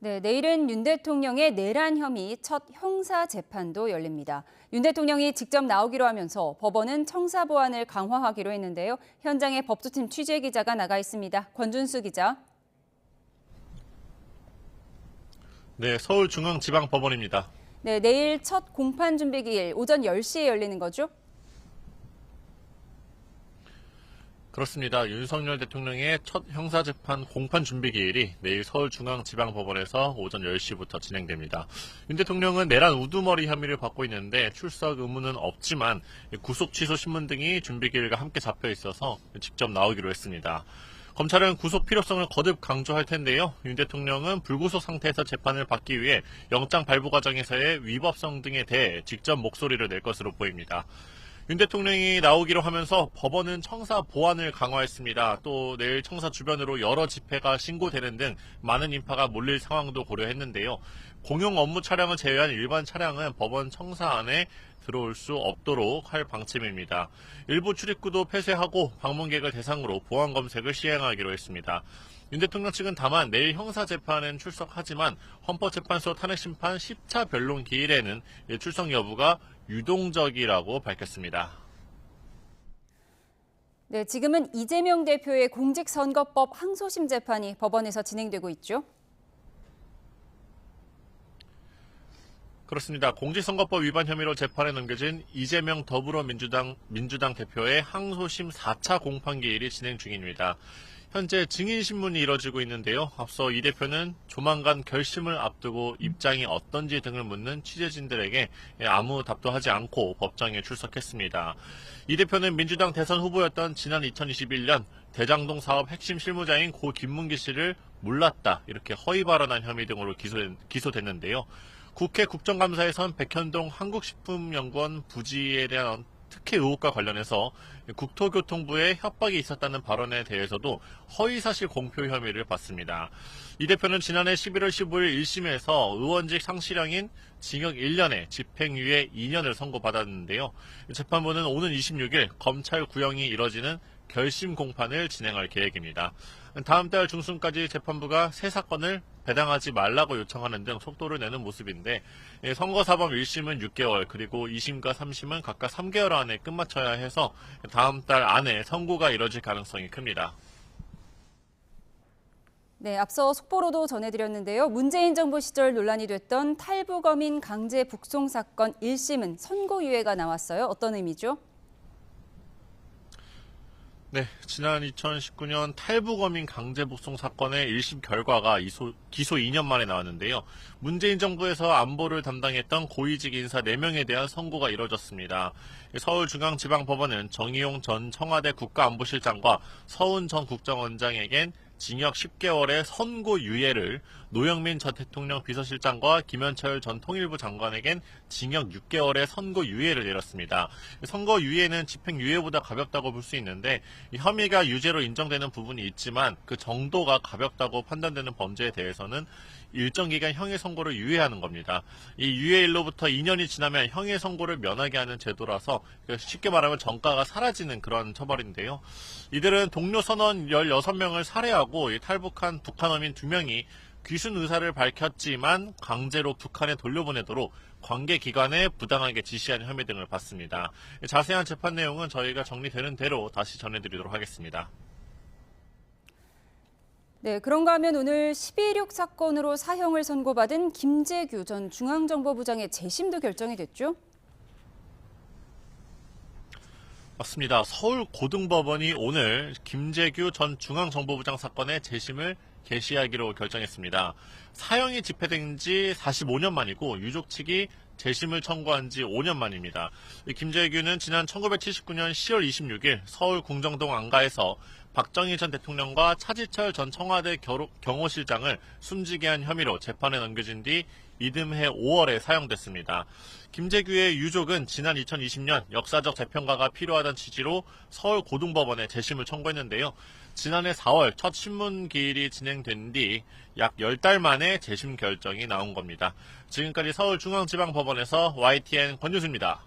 네, 내일은 윤 대통령의 내란 혐의 첫 형사 재판도 열립니다. 윤 대통령이 직접 나오기로 하면서 법원은 청사 보안을 강화하기로 했는데요. 현장에 법조팀 취재 기자가 나가 있습니다. 권준수 기자. 네, 서울중앙지방법원입니다. 네, 내일 첫 공판 준비 기일 오전 10시에 열리는 거죠? 그렇습니다. 윤석열 대통령의 첫 형사재판 공판 준비 기일이 내일 서울중앙지방법원에서 오전 10시부터 진행됩니다. 윤 대통령은 내란 우두머리 혐의를 받고 있는데 출석 의무는 없지만 구속 취소 신문 등이 준비 기일과 함께 잡혀 있어서 직접 나오기로 했습니다. 검찰은 구속 필요성을 거듭 강조할 텐데요. 윤 대통령은 불구속 상태에서 재판을 받기 위해 영장 발부 과정에서의 위법성 등에 대해 직접 목소리를 낼 것으로 보입니다. 윤 대통령이 나오기로 하면서 법원은 청사 보안을 강화했습니다. 또 내일 청사 주변으로 여러 집회가 신고되는 등 많은 인파가 몰릴 상황도 고려했는데요. 공용 업무 차량을 제외한 일반 차량은 법원 청사 안에 들어올 수 없도록 할 방침입니다. 일부 출입구도 폐쇄하고 방문객을 대상으로 보안 검색을 시행하기로 했습니다. 윤 대통령 측은 다만 내일 형사재판엔 출석하지만 헌법재판소 탄핵심판 10차 변론 기일에는 출석 여부가 유동적이라고 밝혔습니다. 네, 지금은 이재명 대표의 공직선거법 항소심 재판이 법원에서 진행되고 있죠. 그렇습니다. 공직선거법 위반 혐의로 재판에 넘겨진 이재명 더불어민주당 대표의 항소심 4차 공판기일이 진행 중입니다. 현재 증인신문이 이뤄지고 있는데요. 앞서 이 대표는 조만간 결심을 앞두고 입장이 어떤지 등을 묻는 취재진들에게 아무 답도 하지 않고 법정에 출석했습니다. 이 대표는 민주당 대선 후보였던 지난 2021년 대장동 사업 핵심 실무자인 고 김문기 씨를 몰랐다 이렇게 허위 발언한 혐의 등으로 기소됐는데요. 국회 국정감사에선 백현동 한국식품연구원 부지에 대한 특혜 의혹과 관련해서 국토교통부에 협박이 있었다는 발언에 대해서도 허위사실 공표 혐의를 받습니다. 이 대표는 지난해 11월 15일 1심에서 의원직 상실형인 징역 1년에 집행유예 2년을 선고받았는데요. 재판부는 오는 26일 검찰 구형이 이뤄지는 결심 공판을 진행할 계획입니다. 다음 달 중순까지 재판부가 새 사건을 배당하지 말라고 요청하는 등 속도를 내는 모습인데 선거사범 1심은 6개월 그리고 2심과 3심은 각각 3개월 안에 끝마쳐야 해서 다음 달 안에 선고가 이뤄질 가능성이 큽니다. 네, 앞서 속보로도 전해드렸는데요. 문재인 정부 시절 논란이 됐던 탈북어민 강제 북송 사건 1심은 선고유예가 나왔어요. 어떤 의미죠? 네, 지난 2019년 탈북어민 강제북송 사건의 1심 결과가 기소 2년 만에 나왔는데요. 문재인 정부에서 안보를 담당했던 고위직 인사 4명에 대한 선고가 이뤄졌습니다. 서울중앙지방법원은 정의용 전 청와대 국가안보실장과 서훈 전 국정원장에겐 징역 10개월의 선고유예를, 노영민 전 대통령 비서실장과 김현철 전 통일부 장관에겐 징역 6개월의 선고유예를 내렸습니다. 선고유예는 집행유예보다 가볍다고 볼 수 있는데 혐의가 유죄로 인정되는 부분이 있지만 그 정도가 가볍다고 판단되는 범죄에 대해서는 일정 기간 형의 선고를 유예하는 겁니다. 이 유예일로부터 2년이 지나면 형의 선고를 면하게 하는 제도라서 쉽게 말하면 전가가 사라지는 그런 처벌인데요. 이들은 동료 선원 16명을 살해하고 탈북한 북한어민 2명이 귀순 의사를 밝혔지만 강제로 북한에 돌려보내도록 관계기관에 부당하게 지시한 혐의 등을 받습니다. 자세한 재판 내용은 저희가 정리되는 대로 다시 전해드리도록 하겠습니다. 네, 그런가 하면 오늘 12.16 사건으로 사형을 선고받은 김재규 전 중앙정보부장의 재심도 결정이 됐죠? 맞습니다. 서울고등법원이 오늘 김재규 전 중앙정보부장 사건의 재심을 개시하기로 결정했습니다. 사형이 집행된 지 45년 만이고 유족 측이 재심을 청구한 지 5년 만입니다. 김재규는 지난 1979년 10월 26일 서울 궁정동 안가에서 박정희 전 대통령과 차지철 전 청와대 경호실장을 숨지게 한 혐의로 재판에 넘겨진 뒤 이듬해 5월에 사형됐습니다. 김재규의 유족은 지난 2020년 역사적 재평가가 필요하다는 취지로 서울고등법원에 재심을 청구했는데요. 지난해 4월 첫 신문기일이 진행된 뒤 약 10달 만에 재심 결정이 나온 겁니다. 지금까지 서울중앙지방법원에서 YTN 권유수입니다.